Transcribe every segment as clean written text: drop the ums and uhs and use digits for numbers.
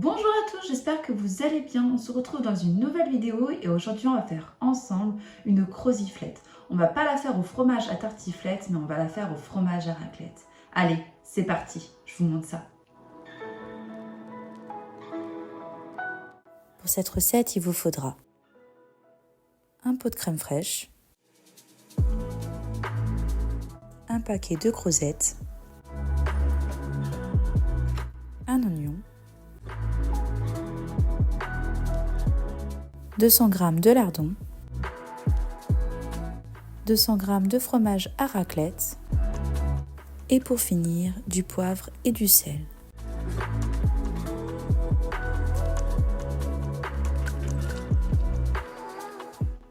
Bonjour à tous, j'espère que vous allez bien. On se retrouve dans une nouvelle vidéo et aujourd'hui on va faire ensemble une croziflette. On va pas la faire au fromage à tartiflette, mais on va la faire au fromage à raclette. Allez, c'est parti, je vous montre ça. Pour cette recette, il vous faudra un pot de crème fraîche, un paquet de crozette, un oignon, 200 g de lardons, 200 g de fromage à raclette et pour finir, du poivre et du sel.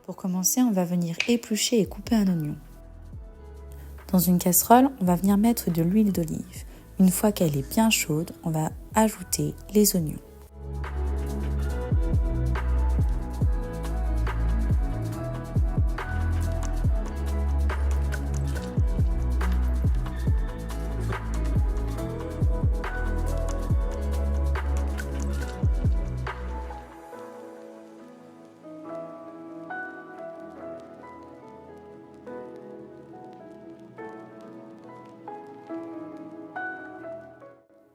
Pour commencer, on va venir éplucher et couper un oignon. Dans une casserole, on va venir mettre de l'huile d'olive. Une fois qu'elle est bien chaude, on va ajouter les oignons.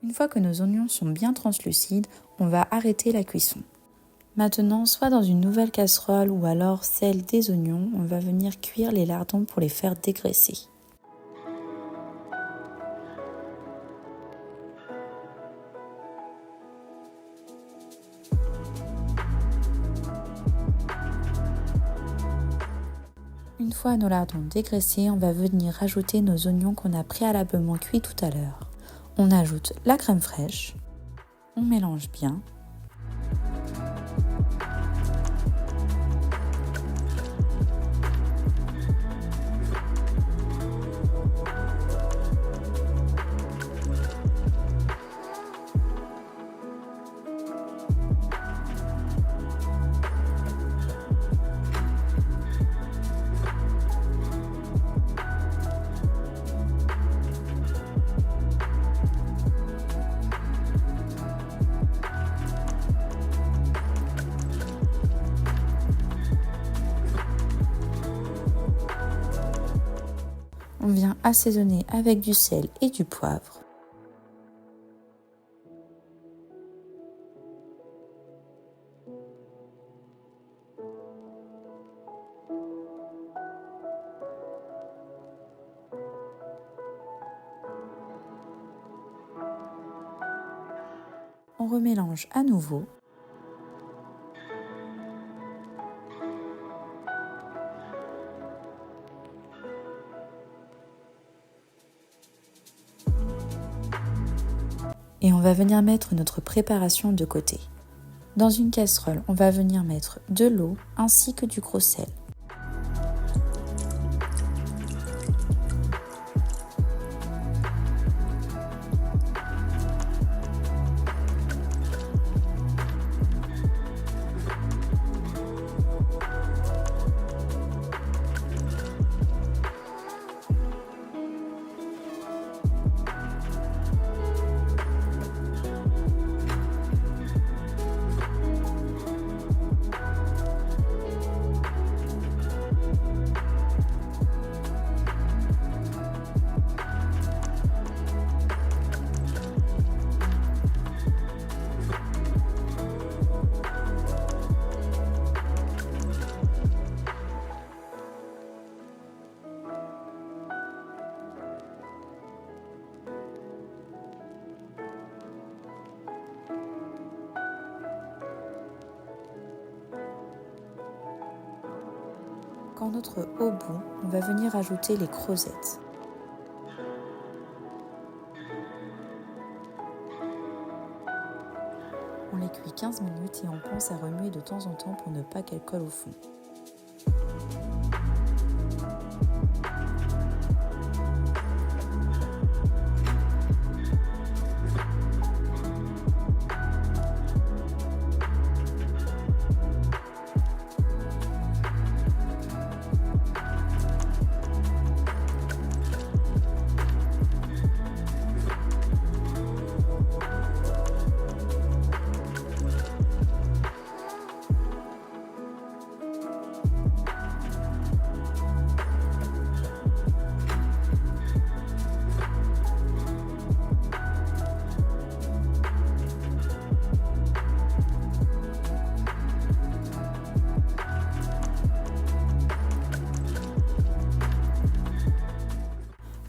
Une fois que nos oignons sont bien translucides, on va arrêter la cuisson. Maintenant, soit dans une nouvelle casserole ou alors celle des oignons, on va venir cuire les lardons pour les faire dégraisser. Une fois nos lardons dégraissés, on va venir rajouter nos oignons qu'on a préalablement cuits tout à l'heure. On ajoute la crème fraîche, on mélange bien. On vient assaisonner avec du sel et du poivre. On remélange à nouveau. Et on va venir mettre notre préparation de côté. Dans une casserole, on va venir mettre de l'eau ainsi que du gros sel. Quand notre eau bout, on va venir ajouter les crozettes. On les cuit 15 minutes et on pense à remuer de temps en temps pour ne pas qu'elles collent au fond.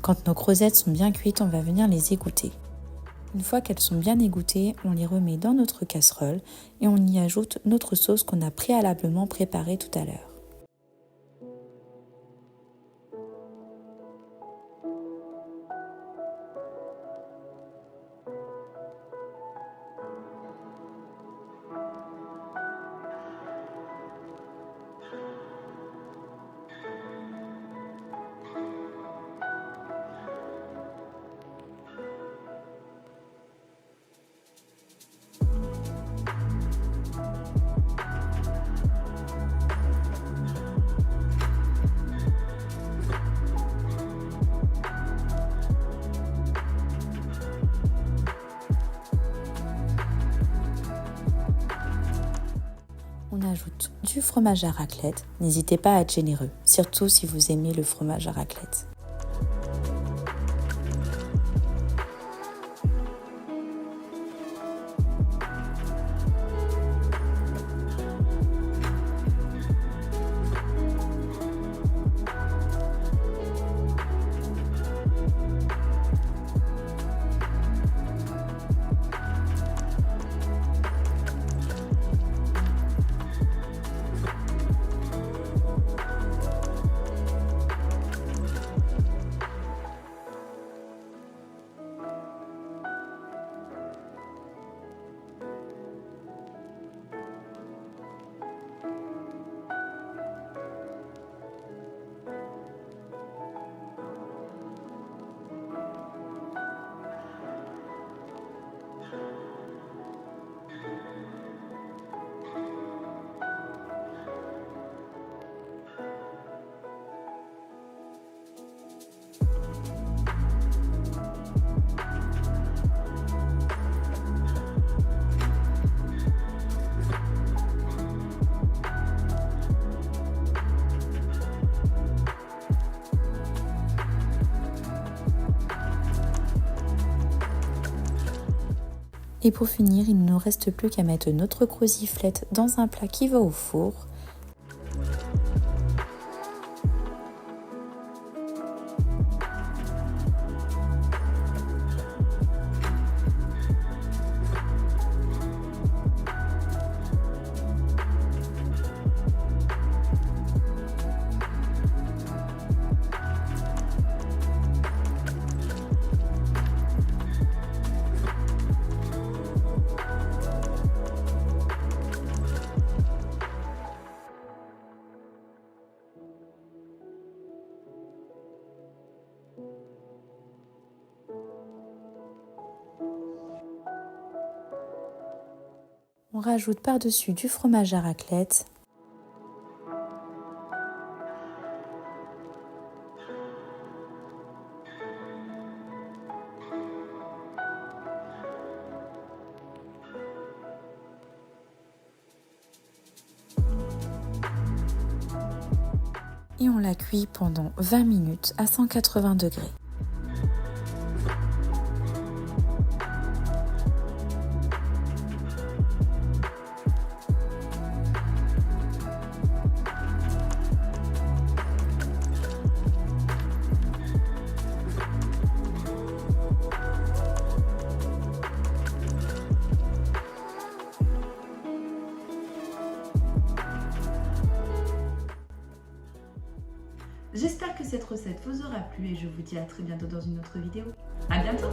Quand nos creusettes sont bien cuites, on va venir les égoutter. Une fois qu'elles sont bien égouttées, on les remet dans notre casserole et on y ajoute notre sauce qu'on a préalablement préparée tout à l'heure. On ajoute du fromage à raclette. N'hésitez pas à être généreux, surtout si vous aimez le fromage à raclette. Et pour finir, il ne nous reste plus qu'à mettre notre croziflette dans un plat qui va au four. On rajoute par-dessus du fromage à raclette. Et on la cuit pendant 20 minutes à 180 degrés. J'espère que cette recette vous aura plu et je vous dis à très bientôt dans une autre vidéo. À bientôt!